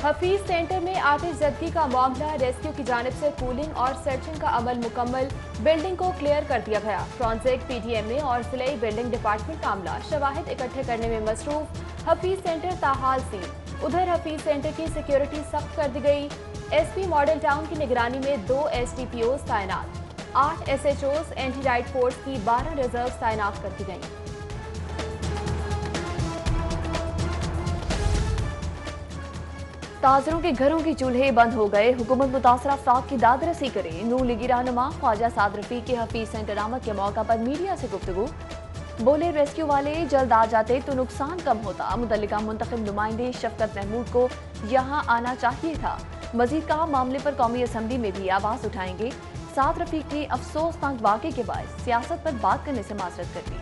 Hafeez centre में आतिशज़दगी का मामला, रेस्क्यू की जानिब से कूलिंग और सर्चिंग का अमल मुकम्मल, बिल्डिंग को क्लियर कर दिया गया। फॉरेंसिक, पीटीएमए और जिले बिल्डिंग डिपार्टमेंट मामला शवाहिद इकट्ठे करने में मसरूफ। हफीज सेंटर ताहाल सील। उधर हफीज सेंटर की सिक्योरिटी सख्त कर दी गई। एसपी मॉडल टाउन की निगरानी में 2 एसडीपीओ तैनात, 8 एसएचओज, एंटी राइट फोर्स की 12 रिजर्व तैनात कर दी गई। ताजरों के घरों के चूल्हे बंद हो गए, हुकूमत मुतासरा अफराद की दाद रसी करे। नून लीगी रहनुमा ख्वाजा साद रफीक के हफीज सेंटर आमद के मौका पर मीडिया से गुफ्तगू। बोले, रेस्क्यू वाले जल्द आ जाते तो नुकसान कम होता। मुतल्लिका मुंतखब नुमाइंदे शफकत महमूद को यहाँ आना चाहिए था। मजीद कहा, मामले पर कौमी असम्बली में भी आवाज उठाएंगे। साद रफीक ने अफसोसनाक वाक़े के बाद सियासत पर बात करने से माजरत कर दी।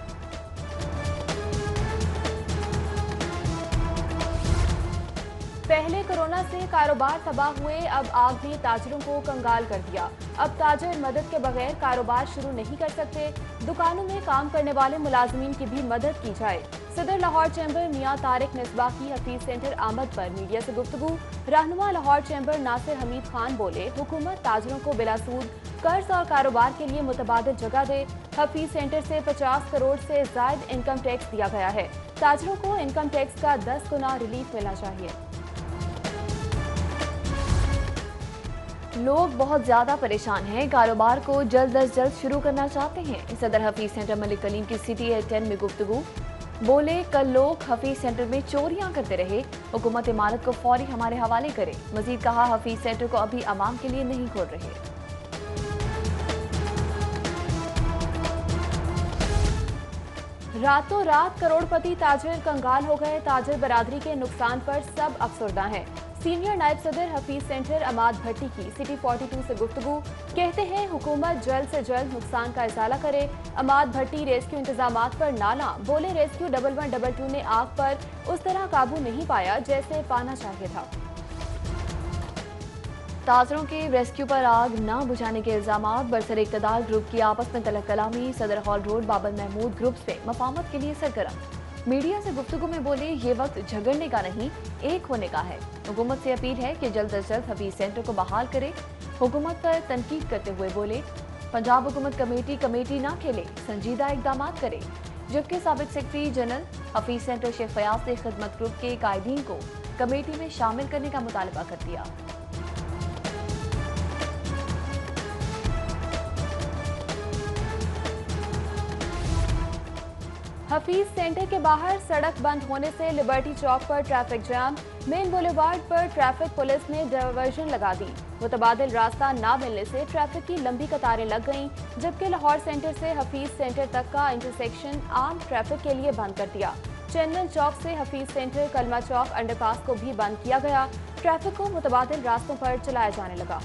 पहले कोरोना से कारोबार तबाह हुए, अब आग ने ताजरों को कंगाल कर दिया। अब ताजर मदद के बगैर कारोबार शुरू नहीं कर सकते। दुकानों में काम करने वाले मुलाजमीन की भी मदद की जाए। सदर लाहौर चैम्बर मियां तारिक मिसबाह की हफीज सेंटर आमद पर मीडिया से गुफ्तगू। रहनुमा लाहौर चैम्बर नासिर हमीद खान बोले, हुकूमत ताजरों को बिलासूद कर्ज और कारोबार के लिए मुतबादिल जगह दे। हफीज सेंटर से 50 करोड़ से ज्यादा इनकम टैक्स दिया गया है। ताजरों को इनकम टैक्स का 10 गुना रिलीफ मिलना चाहिए। लोग बहुत ज्यादा परेशान हैं, कारोबार को जल्द अज जल्द शुरू करना चाहते हैं। सदर हफीज सेंटर मलिक कलीम की सिटी है 10 में गुफ्तगू। बोले, कल लोग हफीज सेंटर में चोरियां करते रहे, हुकूमत इमारत को फौरी हमारे हवाले करे। मजीद कहा, हफीज सेंटर को अभी आवाम के लिए नहीं खोल रहे। रातों रात करोड़पति ताजिर कंगाल हो गए। ताजिर बरादरी के नुकसान पर सब अफसरदा हैं। सीनियर नायब सदर हफीज सेंटर अमाद भट्टी की सिटी 42 से गुफ्तगू। कहते हैं, हुकूमत जल्द से जल्द नुकसान का इजाला करे। अमाद भट्टी रेस्क्यू इंतजामात पर नाला। बोले, रेस्क्यू 1112 ने आग पर उस तरह काबू नहीं पाया जैसे पाना चाहिए था। ताजरों के रेस्क्यू पर आग न बुझाने के इल्जामात। बरसर इक़्तिदार ग्रुप की आपस में तलक कलामी। Saddar hall road Babar Mahmood groups में मफाहमत के लिए सरगर्म। मीडिया से गुफ्तगू में बोले, ये वक्त झगड़ने का नहीं, एक होने का है। हुकूमत से अपील है कि जल्द अज जल्द हफीज सेंटर को बहाल करे। हुकूमत पर तनकीद करते हुए बोले, पंजाब हुकूमत कमेटी ना खेले, संजीदा इकदाम करे। जबकि साबिक secretary general Hafeez centre Sheikh Fayyaz ने खिदमत ग्रुप के कायदीन को कमेटी में शामिल करने का मुतालबा कर दिया। हफीज सेंटर के बाहर सड़क बंद होने से लिबर्टी चौक पर ट्रैफिक जाम। मेन बुलेवार्ड पर ट्रैफिक पुलिस ने डायवर्जन लगा दी। मुतबादिल रास्ता ना मिलने से ट्रैफिक की लंबी कतारें लग गईं, जबकि लाहौर सेंटर से हफीज सेंटर तक का इंटरसेक्शन आम ट्रैफिक के लिए बंद कर दिया। चंदन चौक से हफीज सेंटर कलमा चौक अंडरपास को भी बंद किया गया। ट्रैफिक को मुतबादिल रास्तों पर चलाया जाने लगा।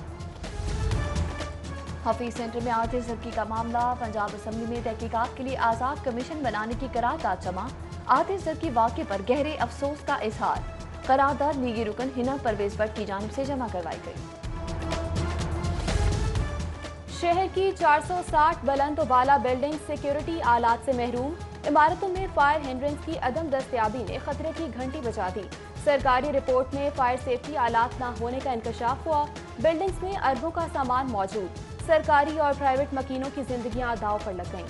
हफीज सेंटर में आतिशज़दगी का मामला। पंजाब असम्बली में तहकीकात के लिए आज़ाद कमीशन बनाने की करारदाद जमा। आतिशज़दगी वाक़े पर गहरे अफसोस का इजहार। करारदाद लीगी रुकन हिना परवेज भट्ट की जानिब से जमा करवाई गई। शहर की 460 बुलंद वाला बिल्डिंग सिक्योरिटी आलात से महरूम। इमारतों में फायर हिंड्रेंस की अदम दस्तयाबी ने खतरे की घंटी बजा दी। सरकारी रिपोर्ट में फायर सेफ्टी आलात न होने का इंकशाफ हुआ। बिल्डिंग्स में अरबों का सामान मौजूद। सरकारी और प्राइवेट मकीनों की जिंदगियां दांव पर लग गईं।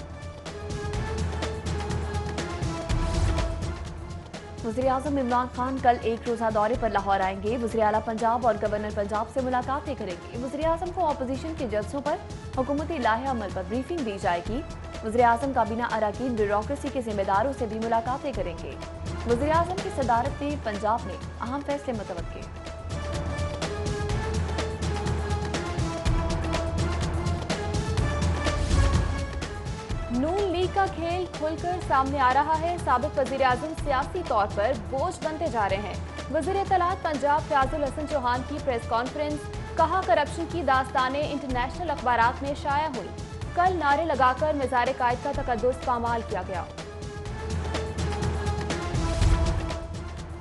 वज़ीर-ए-आज़म इमरान खान कल एक रोजा दौरे पर लाहौर आएंगे। वज़ीर-ए-आला पंजाब और गवर्नर पंजाब से मुलाकातें करेंगे। वज़ीर-ए-आज़म को अपोजिशन के जलसों पर हुकूमती लाहे अमल पर ब्रीफिंग दी जाएगी। वज़ीर-ए-आज़म काबीना अराकीन ब्यूरोक्रेसी के जिम्मेदारों से भी मुलाकातें करेंगे। वज़ीर-ए-आज़म की सदारत में पंजाब में अहम फैसले मुतवक्के। नून लीग का खेल खुलकर सामने आ रहा है। साबिक वज़ीर-ए-आज़म सियासी तौर पर बोझ बनते जा रहे हैं। वज़ीर इत्तलात पंजाब फयाजुल हसन चौहान की प्रेस कॉन्फ्रेंस। कहा, करप्शन की दास्तानें इंटरनेशनल अखबारात में शाया हुई। कल नारे लगाकर मिज़ार कायद का तकद्दुस पामाल किया गया।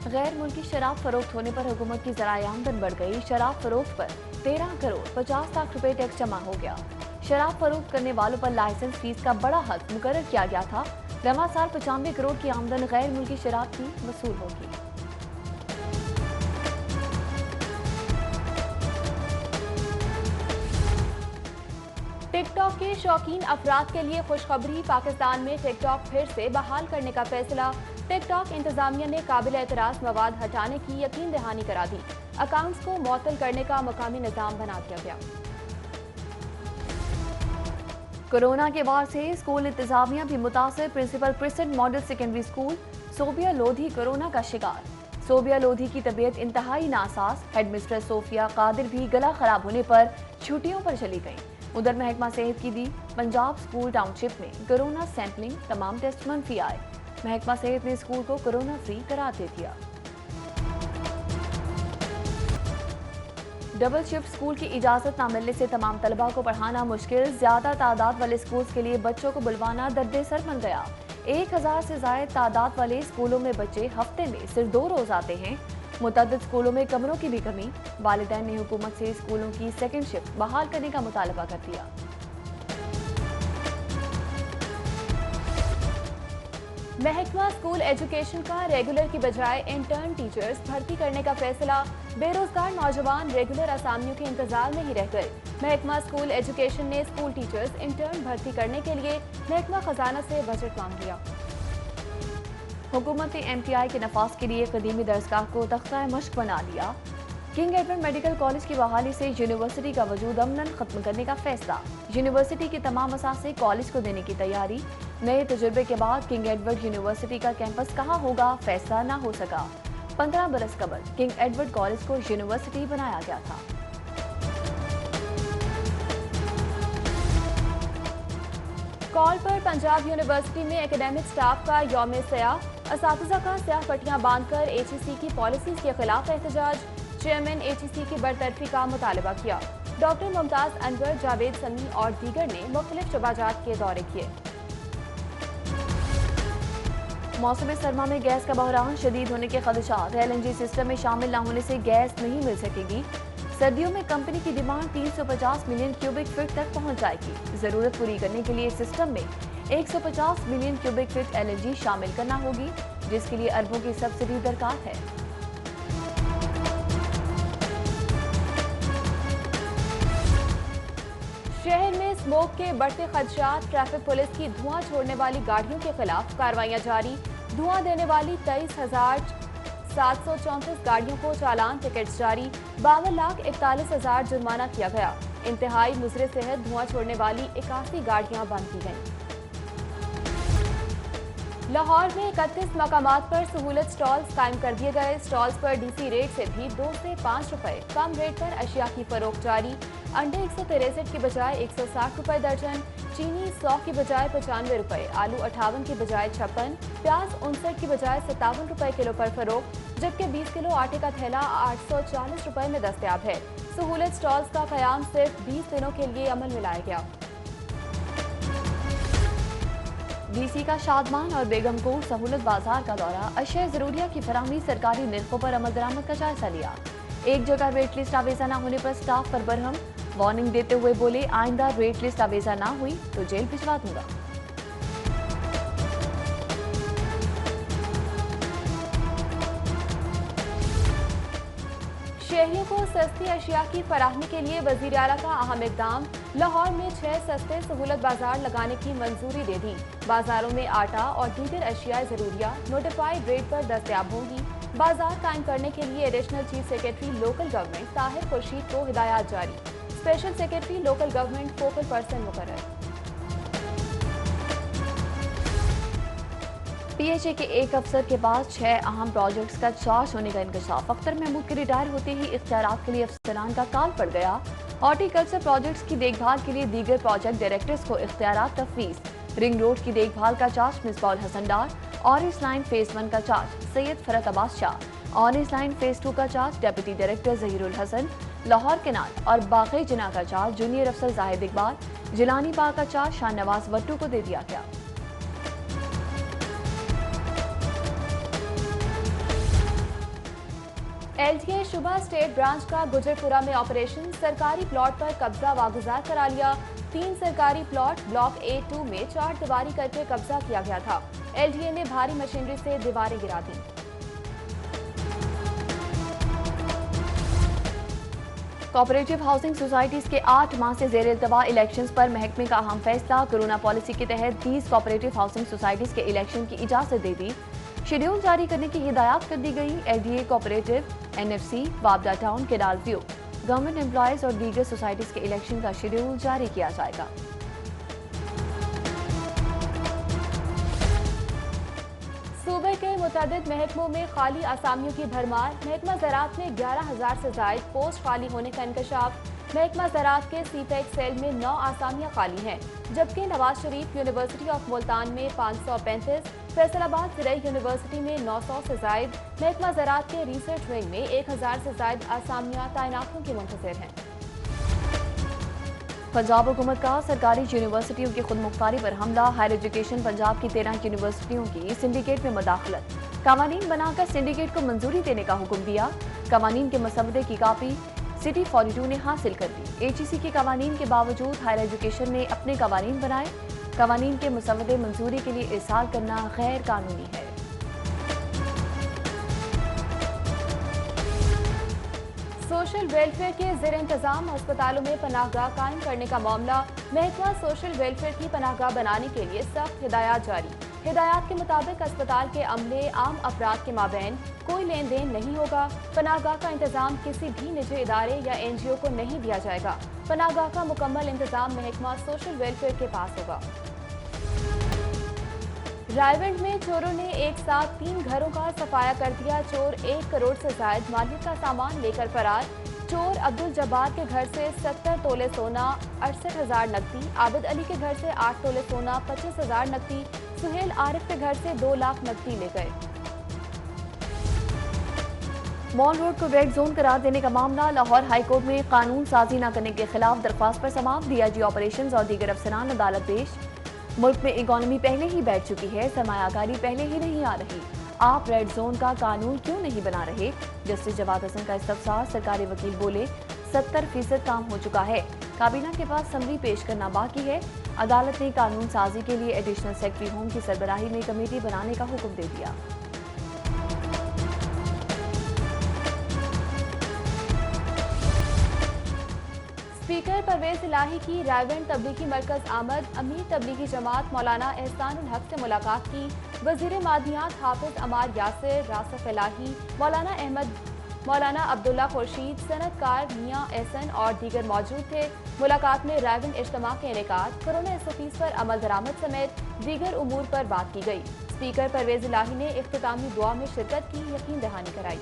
गैर मुल्की शराब फरोख्त होने पर हुकूमत की ज़राए आमदन बढ़ गई। शराब फरोख्त पर 13 करोड़ 50 लाख रुपए टैक्स जमा हो गया। शराब फरोख्त करने वालों पर लाइसेंस फीस का बड़ा हद मुकर्रर किया गया था। रवां साल 95 करोड़ की आमदन गैर मुल्की शराब की वसूल होगी। टिक टॉक के शौकीन अफराद के लिए खुशखबरी, पाकिस्तान में टिक टॉक फिर से बहाल करने का फैसला। टिक टॉक इंतजामिया ने काबिल एतराज मवाद हटाने की यकीन दहानी करा दी। अकाउंट्स को मुअत्तल करने का मकामी निज़ाम बना दिया गया। कोरोना के वार से स्कूल इंतजामिया भी मुतासर। Principal crescent model secondary school Sobia Lodhi corona का शिकार। सोबिया लोधी की तबीयत इंतहाई नासाज। हेडमिस्ट्रेस सोफिया कादिर भी गला खराब होने पर छुट्टियों पर चली गईं। उधर महकमा सेहत की दी पंजाब स्कूल टाउनशिप में कोरोना सैंपलिंग, तमाम टेस्ट मनफी आए। महकमा सेहत ने स्कूल को कोरोना फ्री करार दे दिया। डबल शिफ्ट स्कूल की इजाजत न मिलने से तमाम तलबा को पढ़ाना मुश्किल। ज्यादा तादाद वाले स्कूल्स के लिए बच्चों को बुलवाना दर्द-ए-सर बन गया। 1000 से ज्यादा तादाद वाले स्कूलों में बच्चे हफ्ते में सिर्फ 2 रोज आते हैं। मुतअद्दिद स्कूलों में कमरों की भी कमी। वालिदैन ने हुकूमत से स्कूलों की सेकंड शिफ्ट बहाल करने का मुतालबा कर दिया। महकमा स्कूल एजुकेशन का रेगुलर की बजाय इंटर्न टीचर्स भर्ती करने का फैसला। बेरोजगार नौजवान रेगुलर असामियों के इंतजार में ही रह गए। महकमा स्कूल एजुकेशन ने स्कूल टीचर्स इंटर्न भर्ती करने के लिए महकमा खजाना से बजट मांग लिया। हुकूमत ने MTI के नफाज के लिए कदीमी दरसगाह को तख्ता मश्क बना लिया। किंग एडवर्ड मेडिकल कॉलेज की बहाली से यूनिवर्सिटी का वजूद अमलन खत्म करने का फैसला। यूनिवर्सिटी के तमाम असासे कॉलेज को देने की तैयारी। नए तजुर्बे के बाद किंग एडवर्ड यूनिवर्सिटी का कैंपस कहाँ होगा, फैसला न हो सका। 15 बरस कबल किंग एडवर्ड कॉलेज को यूनिवर्सिटी बनाया गया था। कॉल पर पंजाब यूनिवर्सिटी में एकेडमिक स्टाफ का यौम सयाह। असातिज़ा का स्याह पट्टियां बांधकर HEC की पॉलिसीज के खिलाफ एहतजाज। चेयरमैन HEC की बरतरफी का मुतालबा किया। डॉक्टर मुमताज अनवर, जावेद समी और दीगर ने मुख्तलिफ शबाजात के दौरे किए। मौसम सरमा में गैस का बहरान शदीद होने के खदशात। LNG सिस्टम में शामिल न होने से गैस नहीं मिल सकेगी। सर्दियों में कंपनी की डिमांड 350 मिलियन क्यूबिक फीट तक पहुंच जाएगी। जरूरत पूरी करने के लिए सिस्टम में 150 मिलियन क्यूबिक फीट LNG शामिल करना होगी, जिसके लिए अरबों की सब्सिडी दरकार है। शहर में स्मोक के बढ़ते खदशात। ट्रैफिक पुलिस की धुआं छोड़ने वाली गाड़ियों के खिलाफ कार्रवाइयां जारी। धुआं देने वाली 23,734 गाड़ियों को चालान, टिकट्स जारी। 52,41,000 जुर्माना किया गया। इंतहाई मुज़र सेहत धुआं छोड़ने वाली 81 गाड़ियां बंद की गईं। लाहौर में 31 मकामात पर सहूलत स्टॉल्स कायम कर दिए गए। स्टॉल्स पर DC रेट से भी 2 से 5 रुपए कम रेट पर अशिया की फरोख्त जारी। अंडे 163 की बजाय 160 रुपए दर्जन, चीनी 100 की बजाय 95 रुपए, आलू 58 की बजाय 56, प्याज 59 की बजाय 57 रुपए किलो पर फरोख्त, जबकि 20 किलो आटे का थैला 840 रुपए में दस्तयाब है। सहूलत स्टॉल्स का कयाम सिर्फ 20 दिनों के लिए अमल में लाया गया। DC का शादमान और बेगमपुर सहूलत बाजार का दौरा। अशिया जरूरिया की फराहमी, सरकारी निर्खों पर अमल दरामद का जायजा लिया। एक जगह रेट लिस्ट आवेजा न होने पर स्टाफ पर बरहम। वार्निंग देते हुए बोले, आइंदा रेट लिस्ट आवेजा ना हुई तो जेल भिजवा दूंगा। शहरियों को सस्ती अशिया की फराहमी के लिए वजीर आला का अहम इकदाम। लाहौर में 6 सस्ते सहूलत बाजार लगाने की मंजूरी दे दी। बाजारों में आटा और दीगर अशिया जरूरिया नोटिफाइड रेट पर दस्तयाब होंगी। बाजार कायम करने के लिए additional chief secretary local government Tahir Khurshid को हिदायत जारी। Special secretary local government focal person मुकर्रर। PHA के एक अफसर के पास 6 अहम प्रोजेक्ट्स का चार्ज होने का इंकशाफ। अख्तर महमूद के रिटायर होते ही इख्तियारात के लिए अफसरान का काल पड़ गया। हॉर्टिकल्चर प्रोजेक्ट्स की देखभाल के लिए दीगर प्रोजेक्ट डायरेक्टर्स को इख्तियारात तफवीज। रिंग रोड की देखभाल का charge Misbahul Hasan Dar. Orange line phase 1 का charge Syed Farhat Abbas Shah. Orange line phase 2 का charge deputy director Zahirul Hasan. Lahore canal और बाकी जिना का चार्ज जूनियर अफसर जाहिद इकबाल। जिलानी बाग का चार्ज शाहनवाज वट्टू को दे दिया गया। LTA शुबा स्टेट ब्रांच का गुजरपुरा में ऑपरेशन। सरकारी प्लॉट पर कब्जा वागुजार करा लिया। 3 सरकारी प्लॉट ब्लॉक A2 में 4 दीवारी करके कब्जा किया गया था। LTA ने भारी मशीनरी से दीवारें गिरा दी। کوآپریٹو ہاؤسنگ سوسائٹیز کے 8 ماہ سے زیر التواء الیکشنز پر محکمے کا اہم فیصلہ، کرونا پالیسی کے تحت 30 کوآپریٹو ہاؤسنگ سوسائٹیز کے الیکشن کی اجازت دے دی، شیڈول جاری کرنے کی ہدایات کر دی گئی۔ L D A cooperative, N F C, وابڈا town, canal view, government employees اور دیگر سوسائٹیز کے الیکشن کا شیڈول جاری کیا جائے گا۔ صوبے کے متعدد محکموں میں خالی اسامیوں کی بھرمار، محکمہ زراعت میں 11,000 سے زائد پوسٹ خالی ہونے کا انکشاف۔ محکمہ زراعت کے سی پیک سیل میں 9 اسامیاں خالی ہیں، جبکہ نواز شریف یونیورسٹی آف ملتان میں 535، فیصل آباد زرعی یونیورسٹی میں 900 سے زائد، محکمہ زراعت کے ریسرچ ونگ میں 1,000 سے زائد اسامیاں تعیناتوں کی منتظر ہیں۔ پنجاب حکومت کا سرکاری یونیورسٹیوں کی خود مختاری پر حملہ، ہائر ایجوکیشن پنجاب کی 13 یونیورسٹیوں کی سنڈیکیٹ میں مداخلت، قوانین بنا کر سنڈیکیٹ کو منظوری دینے کا حکم دیا، قوانین کے مسودے کی کاپی سٹی 42 نے حاصل کر دی۔ ایچ ای سی کے قوانین کے باوجود ہائر ایجوکیشن نے اپنے قوانین بنائے، قوانین کے مسودے منظوری کے لیے ارسال کرنا غیر قانونی ہے۔ سوشل ویلفیئر کے زیر انتظام ہسپتالوں میں پناہ گاہ قائم کرنے کا معاملہ، محکمہ سوشل ویلفیئر کی پناہ گاہ بنانے کے لیے سخت ہدایات جاری۔ ہدایات کے مطابق اسپتال کے عملے، عام افراد کے مابین کوئی لین دین نہیں ہوگا، پناہ گاہ کا انتظام کسی بھی نجی ادارے یا این جی او کو نہیں دیا جائے گا، پناہ گاہ کا مکمل انتظام محکمہ سوشل ویلفیئر کے پاس ہوگا۔ رائے ونڈ میں چوروں نے ایک ساتھ 3 گھروں کا صفایا کر دیا، چور 1 کروڑ سے زائد مالیت کا سامان لے کر فرار۔ چور عبدالجبار کے گھر سے 70 تولے سونا، 68,000 نقدی، عابد علی کے گھر سے 8 تولے سونا، 25,000 نقدی، سہیل عارف کے گھر سے 2 لاکھ نقدی لے گئے۔ مال روڈ کو ریڈ زون قرار دینے کا معاملہ، لاہور ہائی کورٹ میں قانون سازی نہ کرنے کے خلاف درخواست پر سماعت، ڈی آئی جی آپریشنز اور دیگر افسران عدالت پیش۔ ملک میں اکانومی پہلے ہی بیٹھ چکی ہے، سرمایہ کاری پہلے ہی نہیں آ رہی، آپ ریڈ زون کا قانون کیوں نہیں بنا رہے؟ جسٹس جواد حسن کا استفسار، سرکاری وکیل بولے 70% کام ہو چکا ہے، کابینہ کے پاس سمری پیش کرنا باقی ہے۔ عدالت نے قانون سازی کے لیے ایڈیشنل سیکرٹری ہوم کی سربراہی میں کمیٹی بنانے کا حکم دے دیا۔ اسپیکر پرویز الہی کی رائے ونڈ تبلیغی مرکز آمد، امیر تبلیغی جماعت مولانا احسان الحق سے ملاقات کی، وزیر معدنیات حافظ عمار یاسر، راسخ الہی، مولانا احمد، مولانا عبداللہ خورشید، صنعت کار میاں احسن اور دیگر موجود تھے۔ ملاقات میں رائے ونڈ اجتماع کے انعقاد، کورونا SOPs پر عمل درآمد سمیت دیگر امور پر بات کی گئی۔ اسپیکر پرویز الہی نے اختتامی دعا میں شرکت کی، یقین دہانی کرائی۔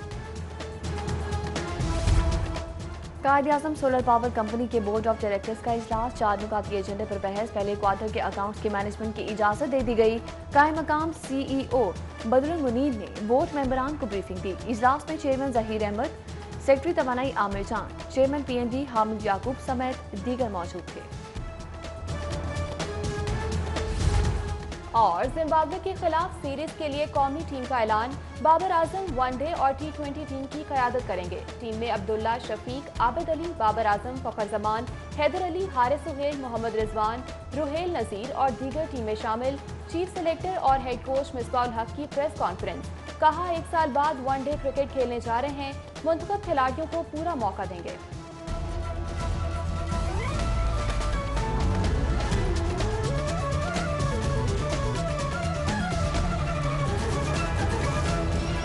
Quaid Azam solar power company کے بورڈ آف ڈائریکٹرز کا اجلاس، 4 نکاتی ایجنڈے پر بحث، پہلے کوارٹر کے اکاؤنٹس کی مینجمنٹ کی اجازت دے دی گئی۔ قائم مقام سی ای او بدر المنیر نے بورڈ ممبران کو بریفنگ دی۔ اجلاس میں چیئرمین ظہیر احمد، سیکرٹری توانائی Amir Jan, chairman P N D Hamid Yaqoob سمیت دیگر موجود تھے۔ اور زمبابوے کے خلاف سیریز کے لیے قومی ٹیم کا اعلان، بابر اعظم ون ڈے اور T20 ٹیم کی قیادت کریں گے۔ ٹیم میں عبداللہ شفیق، عابد علی، بابر اعظم، فخر زمان، حیدر علی، حارث سہیل، محمد رضوان، روہیل نذیر اور دیگر ٹیمیں شامل۔ چیف سلیکٹر اور ہیڈ کوچ مصباح الحق کی پریس کانفرنس، کہا 1 سال بعد ون ڈے کرکٹ کھیلنے جا رہے ہیں، منتخب کھلاڑیوں کو پورا موقع دیں گے۔